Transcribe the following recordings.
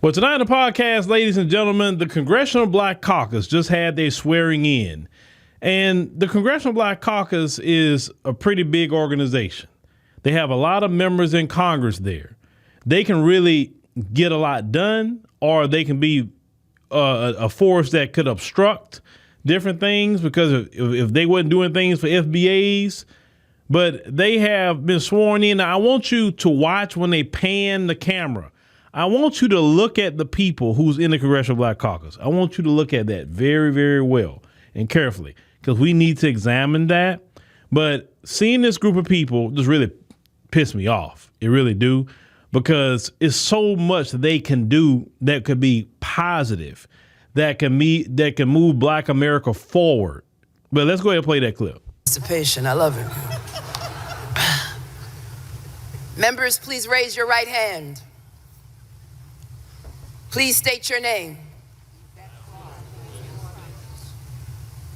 Well, tonight on the podcast, ladies and gentlemen, the Congressional Black Caucus just had their swearing in. And the Congressional Black Caucus is a pretty big organization. They have a lot of members in Congress there. They can really get a lot done, or they can be a force that could obstruct different things because if they wasn't doing things for FBAs. But they have been sworn in. Now, I want you to watch when they pan the camera. I want you to look at the people who's in the Congressional Black Caucus. I want you to look at that very, very well and carefully because we need to examine that. But seeing this group of people just really pissed me off. It really do, because it's so much they can do that could be positive, that can move Black America forward. But let's go ahead and play that clip. Participation, I love it. Members, please raise your right hand. Please state your name.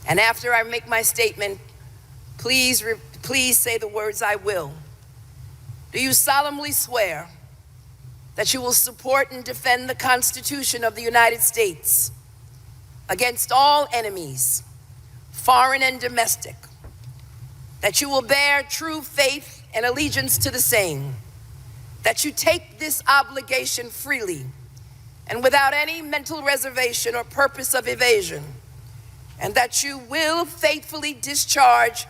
And after I make my statement, please say the words "I will." Do you solemnly swear that you will support and defend the Constitution of the United States against all enemies, foreign and domestic, that you will bear true faith and allegiance to the same, that you take this obligation freely and without any mental reservation or purpose of evasion, and that you will faithfully discharge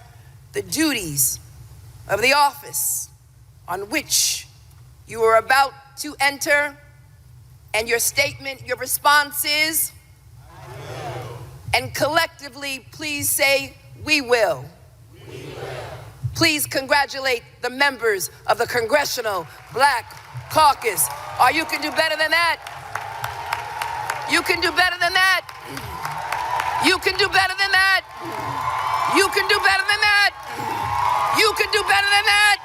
the duties of the office on which you are about to enter? And your statement, your response is? I will. And collectively, please say, "We will." We will. Please congratulate the members of the Congressional Black Caucus. Or you can do better than that. You can do better than that. You can do better than that. You can do better than that. You can do better than that.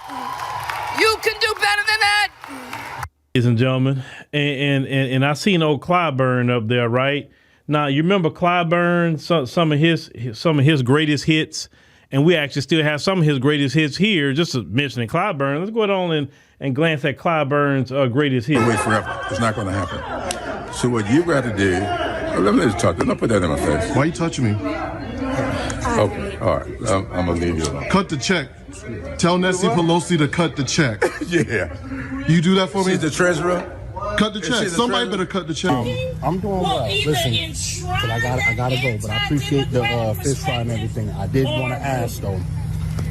You can do better than that. Ladies and gentlemen, and I seen old Clyburn up there, right? Now you remember Clyburn, some of his greatest hits, and we actually still have some of his greatest hits here. Just mentioning Clyburn, let's go on and glance at Clyburn's greatest hits. Wait forever. It's not going to happen. So what you got to do, let me just talk. Don't put that in my face. Why are you touching me? Okay, all right. I'm going to leave you alone. Cut the check. Tell Nancy Pelosi to cut the check. Yeah. You do that for me? She's the treasurer. Cut the check. Somebody better cut the check. I'm doing well. Listen, but I gotta go. But I appreciate the fish fry and everything. I did want to ask though.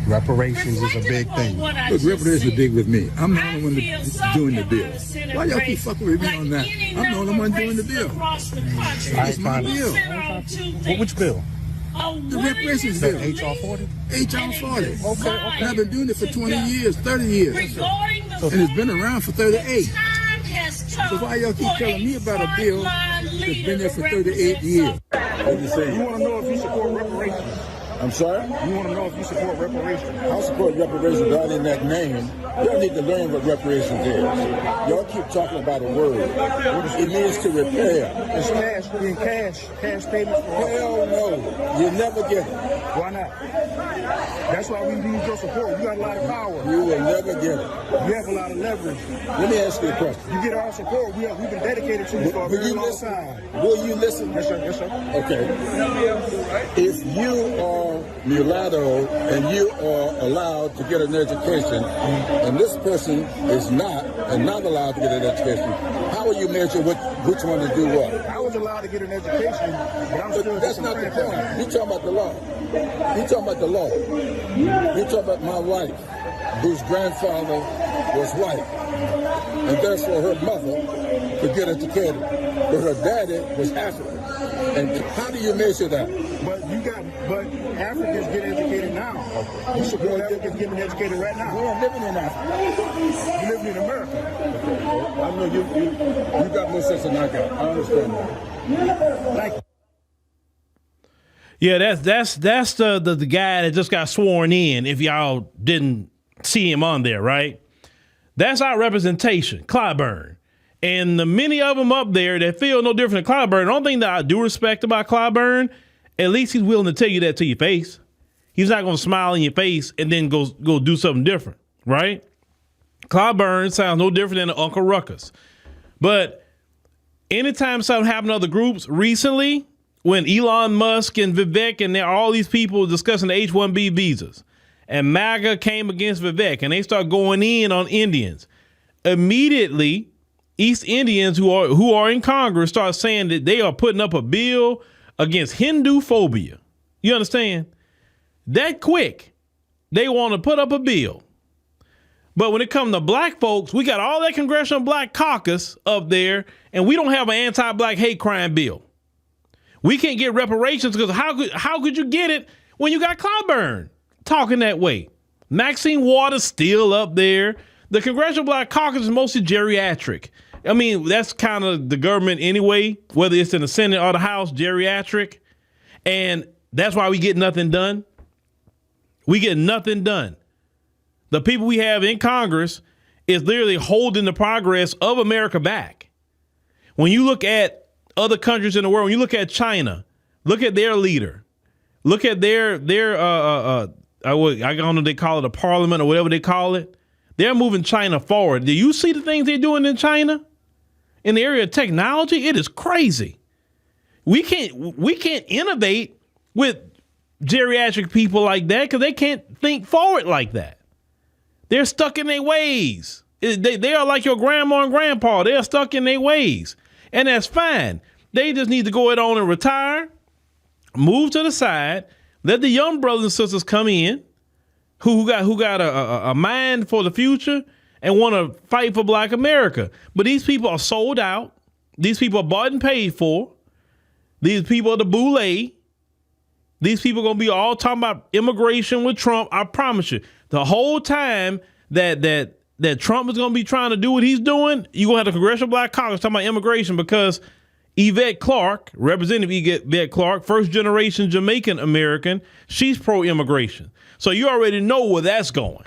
Reparations is a big thing. Look, reparations are big with me. I'm the only one doing the bill. Why y'all keep fucking with me on that? I'm the only one doing the bill. It's my bill. Well, which bill? The reparations bill. HR 40? HR 40. Okay. And I've been doing it for 20 years, 30 years. And it's been around for 38. So why y'all keep telling me about a bill that's been there for 38 years? What you say? You want to know if you support reparations? I'm sorry? You want to know if you support reparations? I support reparations, but in that name, y'all need to learn what reparations is. Y'all keep talking about a word. It means to repair. It's cash, being cash payments for us. Hell no. You never get it. Why not? That's why we need your support. You got a lot of power. You will never get it. You have a lot of leverage. Let me ask you a question. You get our support. We've been dedicated to you for a very long time. Will you listen? Yes, sir. Yes, sir. Okay. If you are mulatto and you are allowed to get an education, and this person is not allowed to get an education, how will you measure which one to do what? I was allowed to get an education, but I'm still. But that's not the point. You're talking about the law. You're talking about the law. You're talking about my wife, whose grandfather was white, and therefore her mother could get educated, but her daddy was African. And how do you measure that? But Africans get educated now. You support Africans getting educated right now. We're living in Africa. You living in America. I know you got more sense than I got. I understand that. Like. Yeah, that's the guy that just got sworn in. If y'all didn't see him on there, right? That's our representation, Clyburn. And the many of them up there that feel no different than Clyburn. The only thing that I do respect about Clyburn, at least he's willing to tell you that to your face. He's not going to smile in your face and then go do something different, right? Clyburn sounds no different than Uncle Ruckus. But anytime something happened to other groups recently, when Elon Musk and Vivek and there are all these people discussing the H-1B visas, and MAGA came against Vivek and they start going in on Indians, immediately East Indians who are in Congress start saying that they are putting up a bill against Hindu phobia. You understand? That quick, they want to put up a bill. But when it comes to black folks, we got all that Congressional Black Caucus up there, and we don't have an anti-black hate crime bill. We can't get reparations because how could you get it when you got Clyburn talking that way? Maxine Waters still up there. The Congressional Black Caucus is mostly geriatric. I mean, that's kind of the government anyway, whether it's in the Senate or the House, geriatric. And that's why we get nothing done. We get nothing done. The people we have in Congress is literally holding the progress of America back. When you look at other countries in the world, when you look at China, look at their leader, look at their I don't know, they call it a parliament or whatever they call it. They're moving China forward. Do you see the things they're doing in China? In the area of technology, it is crazy. We can't innovate with geriatric people like that because they can't think forward like that. They're stuck in their ways. They are like your grandma and grandpa. They're stuck in their ways. And that's fine. They just need to go ahead on and retire, move to the side, let the young brothers and sisters come in who got a mind for the future and want to fight for Black America. But these people are sold out. These people are bought and paid for. These people are the boule. These people are going to be all talking about immigration with Trump. I promise you, the whole time that Trump is going to be trying to do what he's doing, you're going to have the Congressional Black Caucus talking about immigration because Yvette Clarke, Representative Yvette Clarke, first generation Jamaican American, she's pro-immigration. So you already know where that's going.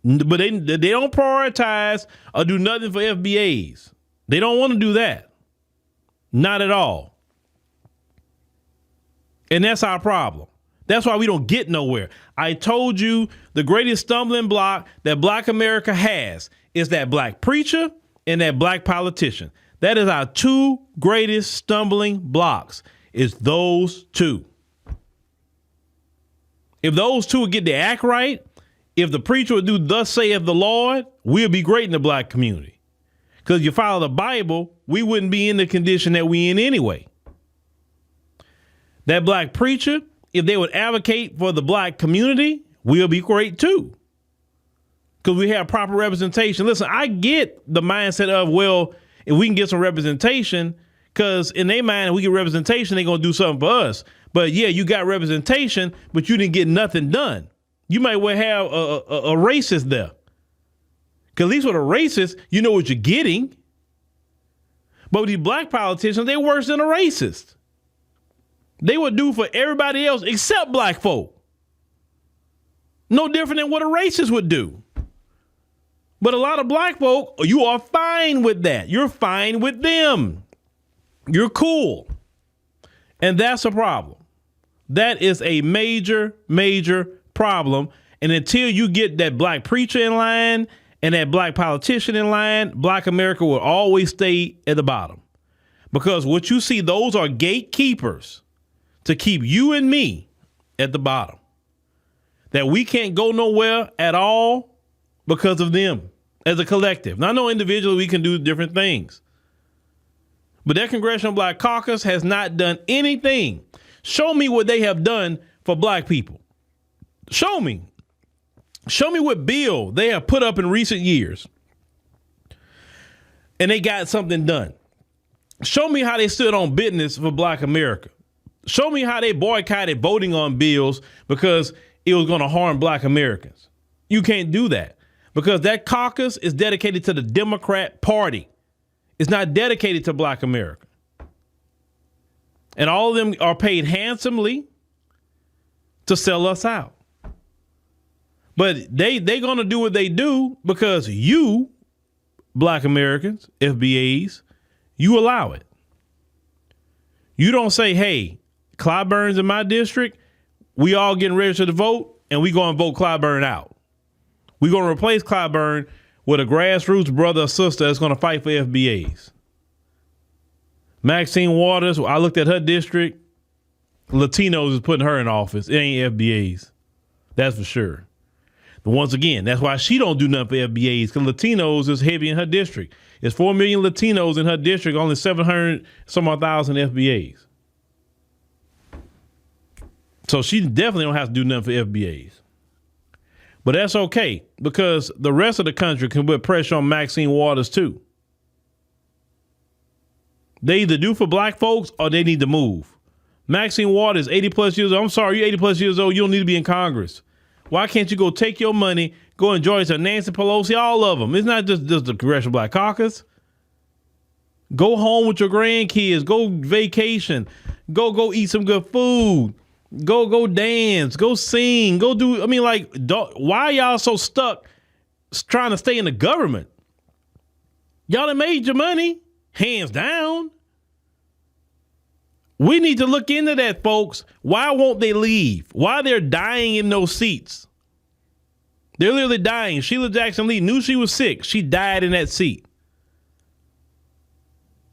But they don't prioritize or do nothing for FBAs. They don't want to do that. Not at all. And that's our problem. That's why we don't get nowhere. I told you the greatest stumbling block that Black America has is that black preacher and that black politician. That is our two greatest stumbling blocks, is those two. If those two would get their act right, if the preacher would do thus saith the Lord, we'll be great in the black community. Because if you follow the Bible, we wouldn't be in the condition that we in anyway. That black preacher, if they would advocate for the black community, we'll be great too. Because we have proper representation. Listen, I get the mindset of, well, if we can get some representation, because in their mind, if we get representation, they're going to do something for us. But yeah, you got representation, but you didn't get nothing done. You might well have a racist there. Because at least with a racist, you know what you're getting. But with these black politicians, they're worse than a racist. They would do for everybody else except black folk. No different than what a racist would do. But a lot of black folk, you are fine with that. You're fine with them. You're cool. And that's a problem. That is a major, major problem. And until you get that black preacher in line and that black politician in line, Black America will always stay at the bottom. Because what you see, those are gatekeepers to keep you and me at the bottom. That we can't go nowhere at all because of them as a collective. Now, I know individually we can do different things. But that Congressional Black Caucus has not done anything. Show me what they have done for black people. Show me. Show me what bill they have put up in recent years. And they got something done. Show me how they stood on business for Black America. Show me how they boycotted voting on bills because it was going to harm Black Americans. You can't do that because that caucus is dedicated to the Democrat Party. It's not dedicated to Black America. And all of them are paid handsomely to sell us out. But they're going to do what they do because you, Black Americans, FBAs, you allow it. You don't say, hey, Clyburn's in my district, we all getting registered to vote, and we going to vote Clyburn out. We're going to replace Clyburn with a grassroots brother or sister that's going to fight for FBAs. Maxine Waters, I looked at her district. Latinos is putting her in office. It ain't FBAs. That's for sure. But once again, that's why she don't do nothing for FBAs, because Latinos is heavy in her district. It's 4 million Latinos in her district, only 700 some odd thousand FBAs. So she definitely don't have to do nothing for FBAs. But that's okay, because the rest of the country can put pressure on Maxine Waters too. They either do for black folks or they need to move. Maxine Waters, 80 plus years old. I'm sorry, you're 80 plus years old. You don't need to be in Congress. Why can't you go take your money, go enjoy some Nancy Pelosi, all of them? It's not just the Congressional Black Caucus. Go home with your grandkids. Go vacation. Go eat some good food. Go dance. Go sing. Go do. I mean, like, why y'all so stuck trying to stay in the government? Y'all done made your money, hands down. We need to look into that, folks. Why won't they leave? Why they're dying in those seats? They're literally dying. Sheila Jackson Lee knew she was sick. She died in that seat.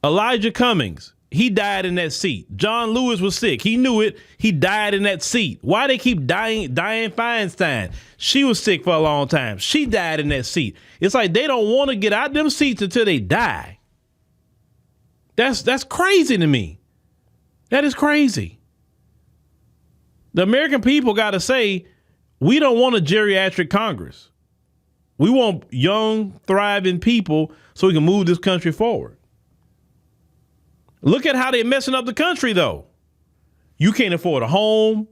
Elijah Cummings, he died in that seat. John Lewis was sick. He knew it. He died in that seat. Why they keep dying? Dianne Feinstein, she was sick for a long time. She died in that seat. It's like they don't want to get out them seats until they die. That's crazy to me. That is crazy. The American people got to say, we don't want a geriatric Congress. We want young, thriving people so we can move this country forward. Look at how they're messing up the country, though. You can't afford a home.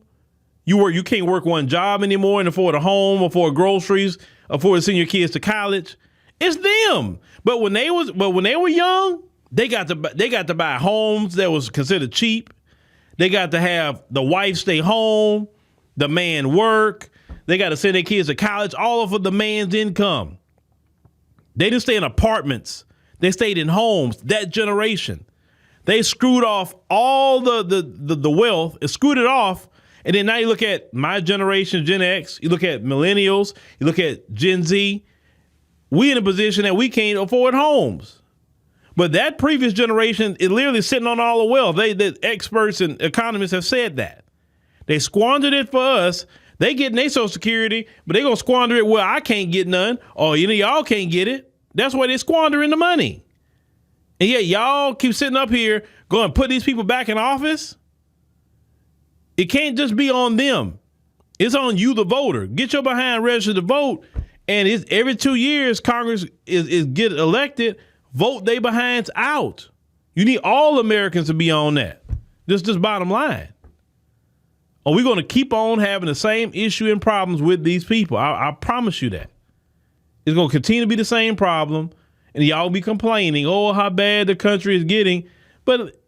You can't work one job anymore and afford a home, afford groceries, afford to send your kids to college. It's them. But when they were young, they got to buy homes that was considered cheap. They got to have the wife stay home, the man work. They got to send their kids to college, all of the man's income. They didn't stay in apartments. They stayed in homes. That generation, they screwed off all the wealth, and screwed it off. And then now you look at my generation, Gen X. You look at millennials. You look at Gen Z. We in a position that we can't afford homes. But that previous generation is literally sitting on all the wealth. The experts and economists have said that. They squandered it for us. They getting their Social Security, but they gonna squander it where I can't get none, or y'all can't get it. That's why they squandering the money. And yet y'all keep sitting up here going to put these people back in office. It can't just be on them. It's on you, the voter. Get your behind registered to vote. And it's every 2 years Congress is get elected. Vote they behinds out. You need all Americans to be on that. Just bottom line. Are we going to keep on having the same issue and problems with these people? I promise you that. It's going to continue to be the same problem. And y'all be complaining, oh, how bad the country is getting. But